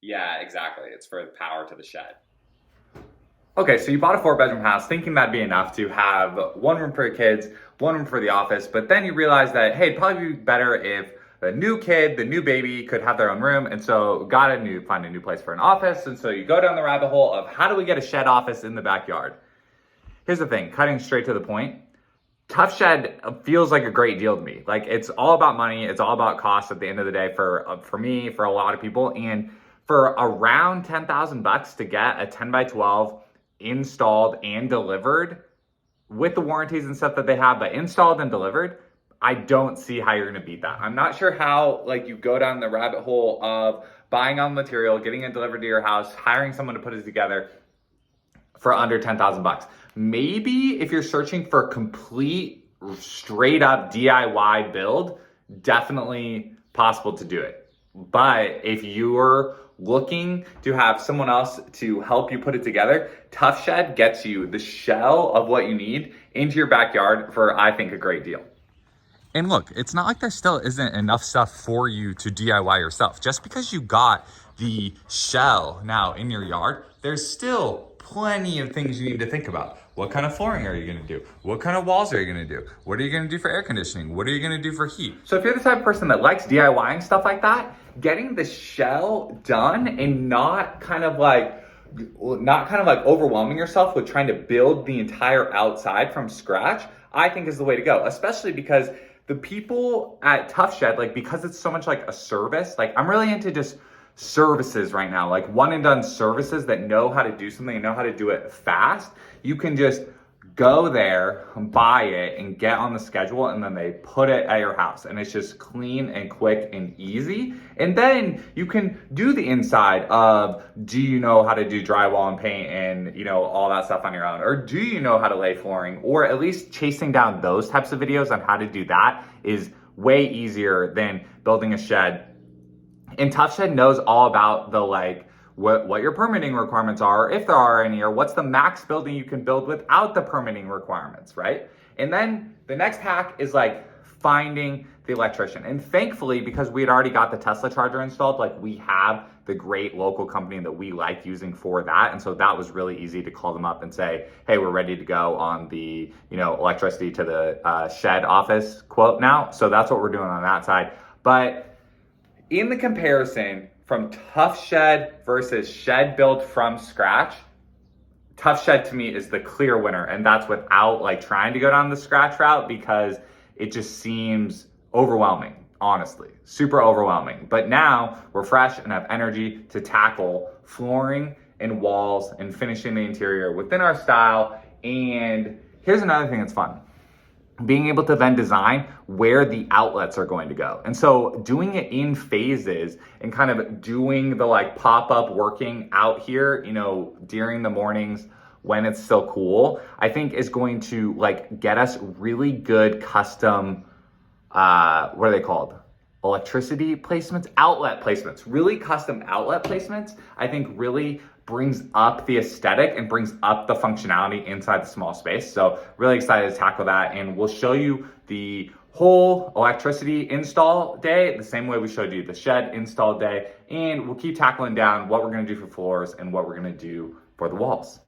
Yeah, exactly. It's for the power to the shed. Okay, so you bought a 4 bedroom house thinking that'd be enough to have one room for your kids, one room for the office, but then you realize that, hey, it'd probably be better if the new kid, the new baby could have their own room. And so find a new place for an office. And so you go down the rabbit hole of how do we get a shed office in the backyard? Here's the thing, cutting straight to the point. Tuff Shed feels like a great deal to me. Like it's all about money. It's all about cost at the end of the day for me, for a lot of people. And for around 10,000 bucks to get a 10 by 12 installed and delivered with the warranties and stuff that they have, but installed and delivered, I don't see how you're gonna beat that. I'm not sure how like you go down the rabbit hole of buying all the material, getting it delivered to your house, hiring someone to put it together for under 10,000 bucks. Maybe if you're searching for a complete straight up DIY build, definitely possible to do it. But if you're looking to have someone else to help you put it together, Tuff Shed gets you the shell of what you need into your backyard for, I think, a great deal. And look, it's not like there still isn't enough stuff for you to DIY yourself. Just because you got the shell now in your yard, there's still plenty of things you need to think about. What kind of flooring are you gonna do? What kind of walls are you gonna do? What are you gonna do for air conditioning? What are you gonna do for heat? So if you're the type of person that likes DIYing stuff like that, getting the shell done and not kind of like overwhelming yourself with trying to build the entire outside from scratch, I think is the way to go, especially because the people at Tuff Shed, like because it's so much like a service, like I'm really into just services right now, like one and done services that know how to do something and know how to do it fast. You can just go there, buy it, and get on the schedule, and then they put it at your house. And it's just clean and quick and easy. And then you can do the inside of, do you know how to do drywall and paint and, you know, all that stuff on your own? Or do you know how to lay flooring? Or at least chasing down those types of videos on how to do that is way easier than building a shed. And Tuff Shed knows all about the what your permitting requirements are, if there are any, or what's the max building you can build without the permitting requirements, right? And then the next hack is like finding the electrician. And thankfully, because we had already got the Tesla charger installed, like we have the great local company that we like using for that. And so that was really easy to call them up and say, hey, we're ready to go on the, you know, electricity to the shed office quote now. So that's what we're doing on that side. But in the comparison from Tuff Shed versus shed built from scratch, Tuff Shed to me is the clear winner. And that's without like trying to go down the scratch route because it just seems overwhelming, honestly, super overwhelming. But now we're fresh and have energy to tackle flooring and walls and finishing the interior within our style. And here's another thing that's fun, being able to then design where the outlets are going to go. And so doing it in phases and kind of doing the like pop-up working out here, you know, during the mornings when it's still cool, I think is going to like get us really good custom, what are they called? Electricity placements, outlet placements, really custom outlet placements, I think really brings up the aesthetic and brings up the functionality inside the small space. So really excited to tackle that. And we'll show you the whole electricity install day, the same way we showed you the shed install day. And we'll keep tackling down what we're gonna do for floors and what we're gonna do for the walls.